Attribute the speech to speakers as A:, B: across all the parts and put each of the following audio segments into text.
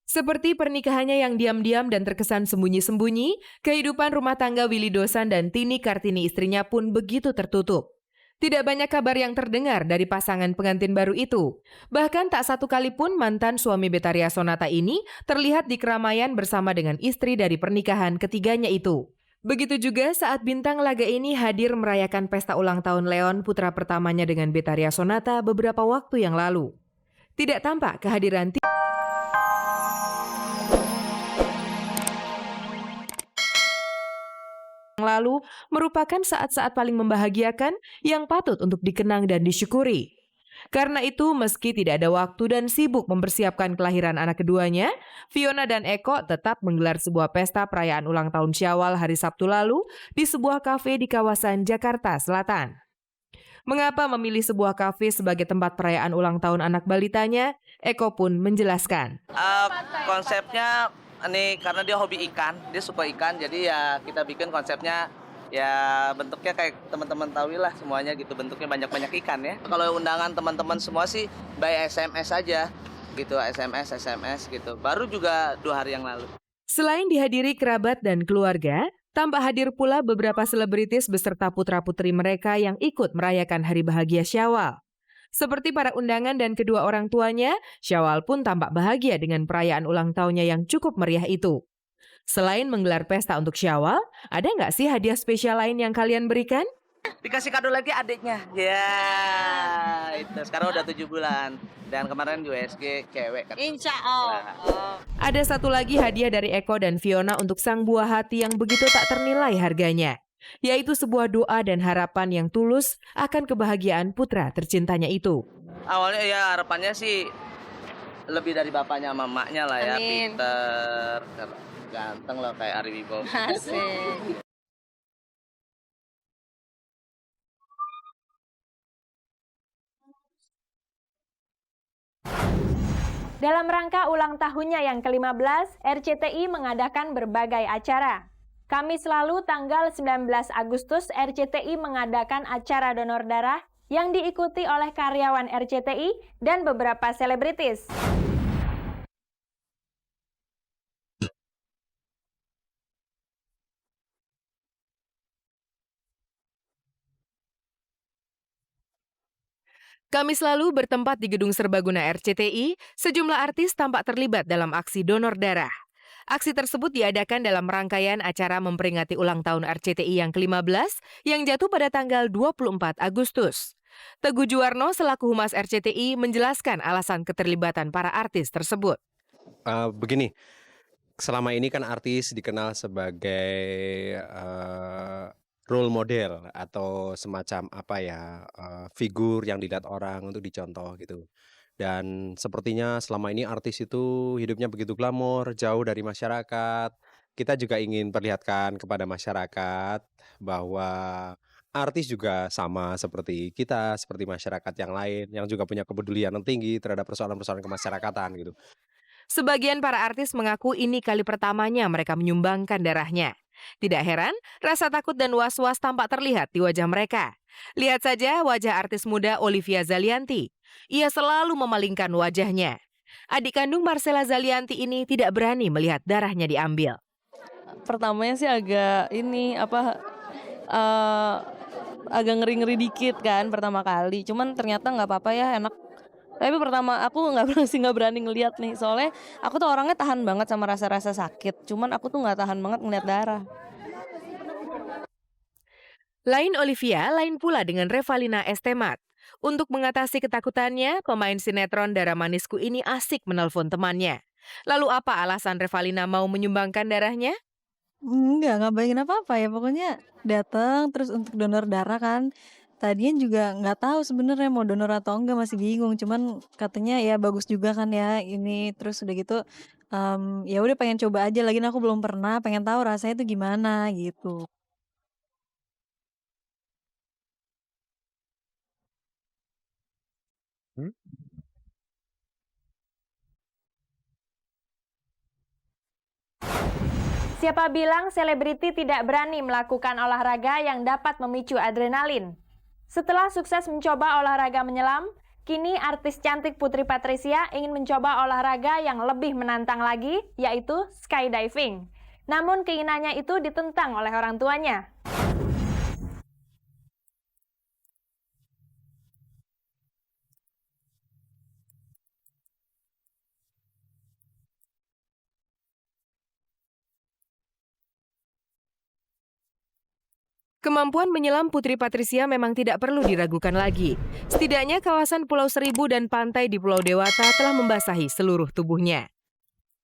A: Seperti pernikahannya yang diam-diam dan terkesan sembunyi-sembunyi, kehidupan rumah tangga Willy Dosan dan Tini Kartini istrinya pun begitu tertutup. Tidak banyak kabar yang terdengar dari pasangan pengantin baru itu. Bahkan tak satu kali pun mantan suami Betharia Sonata ini terlihat di keramaian bersama dengan istri dari pernikahan ketiganya itu. Begitu juga saat bintang laga ini hadir merayakan pesta ulang tahun Leon putra pertamanya dengan Betharia Sonata beberapa waktu yang lalu. Tidak tampak kehadiran yang lalu merupakan saat-saat paling membahagiakan yang patut untuk dikenang dan disyukuri. Karena itu, meski tidak ada waktu dan sibuk mempersiapkan kelahiran anak keduanya, Fiona dan Eko tetap menggelar sebuah pesta perayaan ulang tahun Syawal hari Sabtu lalu di sebuah kafe di kawasan Jakarta Selatan. Mengapa memilih sebuah kafe sebagai tempat perayaan ulang tahun anak balitanya? Eko pun menjelaskan.
B: Konsepnya ini karena dia hobi ikan, dia suka ikan, jadi ya kita bikin konsepnya ya bentuknya kayak teman-teman tahu lah semuanya gitu, bentuknya banyak-banyak ikan ya. Kalau undangan teman-teman semua sih by SMS aja gitu, SMS gitu. Baru juga 2 hari yang lalu.
A: Selain dihadiri kerabat dan keluarga, tampak hadir pula beberapa selebritis beserta putra-putri mereka yang ikut merayakan hari bahagia Syawal. Seperti para undangan dan kedua orang tuanya, Syawal pun tampak bahagia dengan perayaan ulang tahunnya yang cukup meriah itu. Selain menggelar pesta untuk Syawal, ada nggak sih hadiah spesial lain yang kalian berikan?
B: Dikasih kado lagi adiknya. Ya, itu sekarang udah 7 bulan. Dan kemarin USG cewek kan.
C: Insya Allah.
A: Ada satu lagi hadiah dari Eko dan Fiona untuk sang buah hati yang begitu tak ternilai harganya, yaitu sebuah doa dan harapan yang tulus akan kebahagiaan putra tercintanya itu.
B: Awalnya ya harapannya sih lebih dari bapaknya sama mamanya lah ya.
C: Amin.
B: Pinter, ganteng lah kayak Ari Wibowo.
C: Asik.
D: Dalam rangka ulang tahunnya yang ke-15, RCTI mengadakan berbagai acara. Kamis lalu tanggal 19 Agustus, RCTI mengadakan acara donor darah yang diikuti oleh karyawan RCTI dan beberapa selebritis.
A: Kamis lalu bertempat di Gedung Serbaguna RCTI, sejumlah artis tampak terlibat dalam aksi donor darah. Aksi tersebut diadakan dalam rangkaian acara memperingati ulang tahun RCTI yang ke-15 yang jatuh pada tanggal 24 Agustus. Teguh Juwarno selaku Humas RCTI menjelaskan alasan keterlibatan para artis tersebut.
E: Begini, selama ini kan artis dikenal sebagai role model atau semacam figur yang dilihat orang untuk dicontoh gitu. Dan sepertinya selama ini artis itu hidupnya begitu glamor, jauh dari masyarakat. Kita juga ingin perlihatkan kepada masyarakat bahwa artis juga sama seperti kita, seperti masyarakat yang lain, yang juga punya kepedulian yang tinggi terhadap persoalan-persoalan kemasyarakatan gitu.
A: Sebagian para artis mengaku ini kali pertamanya mereka menyumbangkan darahnya. Tidak heran, rasa takut dan was-was tampak terlihat di wajah mereka. Lihat saja wajah artis muda Olivia Zalianty. Ia selalu memalingkan wajahnya. Adik kandung Marcella Zalianty ini tidak berani melihat darahnya diambil.
C: Pertamanya sih agak agak ngeri-ngeri dikit kan pertama kali. Cuman ternyata nggak apa-apa ya, enak. Tapi pertama aku nggak berani ngelihat nih, soalnya aku tuh orangnya tahan banget sama rasa-rasa sakit. Cuman aku tuh nggak tahan banget ngeliat darah.
A: Lain Olivia, lain pula dengan Revalina S. Temat. Untuk mengatasi ketakutannya, pemain sinetron Darah Manisku ini asik menelpon temannya. Lalu apa alasan Revalina mau menyumbangkan darahnya?
F: Nggak bayangin apa-apa ya, pokoknya datang terus untuk donor darah kan. Tadinya juga nggak tahu sebenarnya mau donor atau enggak, masih bingung. Cuman katanya ya bagus juga kan ya ini, terus udah gitu ya udah pengen coba aja, lagian aku belum pernah, pengen tahu rasanya itu gimana gitu.
E: Hmm?
D: Siapa bilang selebriti tidak berani melakukan olahraga yang dapat memicu adrenalin? Setelah sukses mencoba olahraga menyelam, kini artis cantik Putri Patricia ingin mencoba olahraga yang lebih menantang lagi, yaitu skydiving. Namun keinginannya itu ditentang oleh orang tuanya.
A: Kemampuan menyelam Putri Patricia memang tidak perlu diragukan lagi. Setidaknya kawasan Pulau Seribu dan pantai di Pulau Dewata telah membasahi seluruh tubuhnya.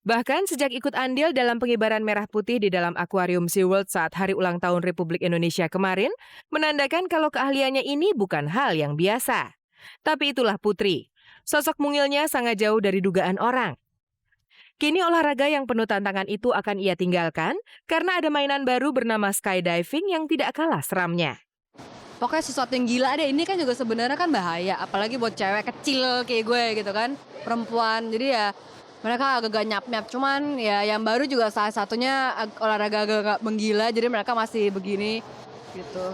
A: Bahkan sejak ikut andil dalam pengibaran merah putih di dalam akuarium SeaWorld saat Hari Ulang Tahun Republik Indonesia kemarin, menandakan kalau keahliannya ini bukan hal yang biasa. Tapi itulah Putri. Sosok mungilnya sangat jauh dari dugaan orang. Kini olahraga yang penuh tantangan itu akan ia tinggalkan karena ada mainan baru bernama skydiving yang tidak kalah seramnya.
G: Pokoknya sesuatu yang gila deh, ini kan juga sebenarnya kan bahaya, apalagi buat cewek kecil kayak gue gitu kan, perempuan. Jadi ya mereka agak nyap-nyap, cuman ya yang baru juga salah satunya olahraga agak menggila, jadi mereka masih begini gitu.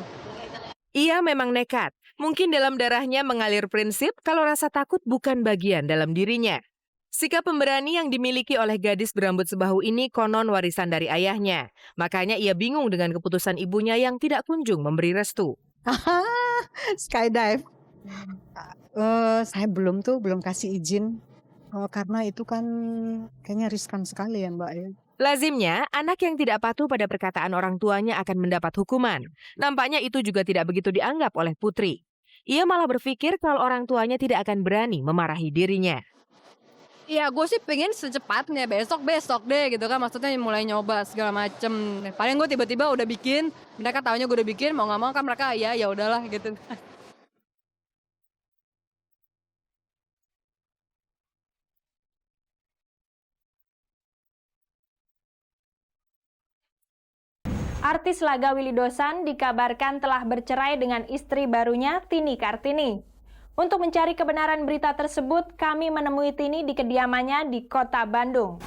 A: Ia memang nekat. Mungkin dalam darahnya mengalir prinsip kalau rasa takut bukan bagian dalam dirinya. Sikap pemberani yang dimiliki oleh gadis berambut sebahu ini konon warisan dari ayahnya. Makanya ia bingung dengan keputusan ibunya yang tidak kunjung memberi restu.
H: Skydive. Saya belum kasih izin. Karena itu kan kayaknya riskan sekali ya Mbak ya.
A: Lazimnya, anak yang tidak patuh pada perkataan orang tuanya akan mendapat hukuman. Nampaknya itu juga tidak begitu dianggap oleh Putri. Ia malah berpikir kalau orang tuanya tidak akan berani memarahi dirinya.
G: Ya gue sih pengen secepatnya, besok deh gitu kan, maksudnya mulai nyoba segala macem. Paling gue tiba-tiba udah bikin, mereka taunya gue udah bikin, mau nggak mau kan mereka ya udahlah gitu.
D: Artis laga Willy Dosan dikabarkan telah bercerai dengan istri barunya Tini Kartini. Untuk mencari kebenaran berita tersebut, kami menemui Tini di kediamannya di Kota Bandung.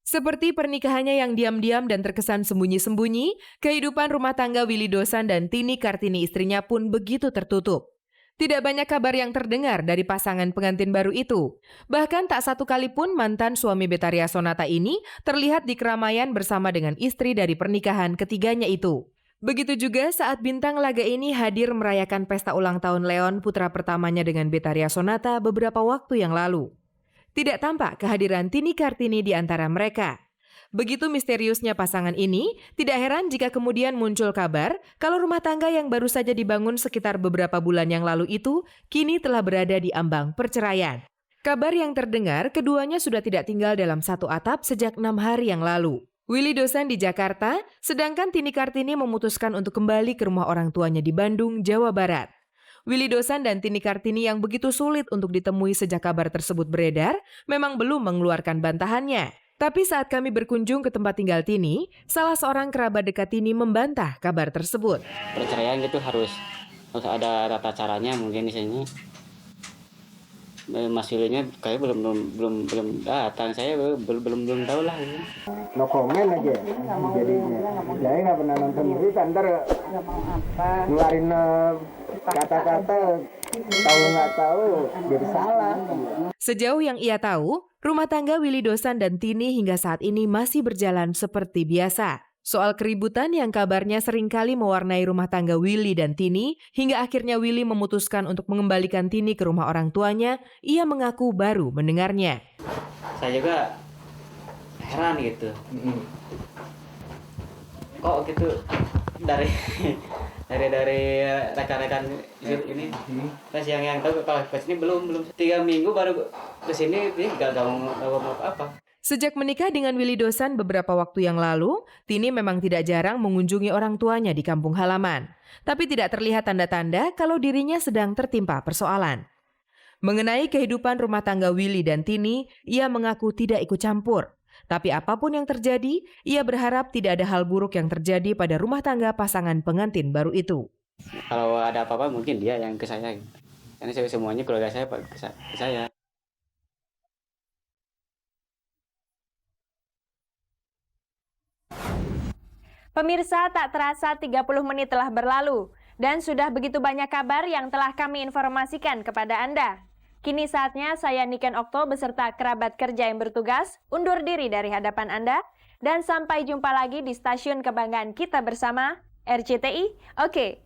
A: Seperti pernikahannya yang diam-diam dan terkesan sembunyi-sembunyi, kehidupan rumah tangga Willy Dosan dan Tini Kartini istrinya pun begitu tertutup. Tidak banyak kabar yang terdengar dari pasangan pengantin baru itu. Bahkan tak satu kali pun mantan suami Betharia Sonata ini terlihat di keramaian bersama dengan istri dari pernikahan ketiganya itu. Begitu juga saat bintang laga ini hadir merayakan pesta ulang tahun Leon putra pertamanya dengan Betharia Sonata beberapa waktu yang lalu. Tidak tampak kehadiran Tini Kartini di antara mereka. Begitu misteriusnya pasangan ini, tidak heran jika kemudian muncul kabar kalau rumah tangga yang baru saja dibangun sekitar beberapa bulan yang lalu itu kini telah berada di ambang perceraian. Kabar yang terdengar, keduanya sudah tidak tinggal dalam satu atap sejak 6 hari yang lalu. Willy Dosan di Jakarta, sedangkan Tini Kartini memutuskan untuk kembali ke rumah orang tuanya di Bandung, Jawa Barat. Willy Dosan dan Tini Kartini yang begitu sulit untuk ditemui sejak kabar tersebut beredar, memang belum mengeluarkan bantahannya. Tapi saat kami berkunjung ke tempat tinggal Tini, salah seorang kerabat dekat Tini membantah kabar tersebut.
I: Perceraian gitu harus ada tata caranya mungkin di sini. Mas Willy-nya kayak belum datang, saya belum tahu lah.
J: No comment aja jadinya. Saya nggak pernah nonton berita, ntar ngeluarin kata-kata tahu nggak tahu jadi salah.
A: Sejauh yang ia tahu, rumah tangga Willy Dosan dan Tini hingga saat ini masih berjalan seperti biasa. Soal keributan yang kabarnya seringkali mewarnai rumah tangga Willy dan Tini, hingga akhirnya Willy memutuskan untuk mengembalikan Tini ke rumah orang tuanya, ia mengaku baru mendengarnya.
I: Saya juga heran gitu. Kok gitu dari rekan-rekan ini. Terus yang tahu kalau ke sini belum 3 minggu baru ke sini, dia nggak ngomong apa.
A: Sejak menikah dengan Willy Dosan beberapa waktu yang lalu, Tini memang tidak jarang mengunjungi orang tuanya di kampung halaman. Tapi tidak terlihat tanda-tanda kalau dirinya sedang tertimpa persoalan. Mengenai kehidupan rumah tangga Willy dan Tini, ia mengaku tidak ikut campur. Tapi apapun yang terjadi, ia berharap tidak ada hal buruk yang terjadi pada rumah tangga pasangan pengantin baru itu.
I: Kalau ada apa-apa mungkin dia yang ke saya. Karena semuanya keluarga saya ke saya.
D: Pemirsa, tak terasa 30 menit telah berlalu. Dan sudah begitu banyak kabar yang telah kami informasikan kepada Anda. Kini saatnya saya Niken Okto beserta kerabat kerja yang bertugas undur diri dari hadapan Anda. Dan sampai jumpa lagi di stasiun kebanggaan kita bersama, RCTI. Oke.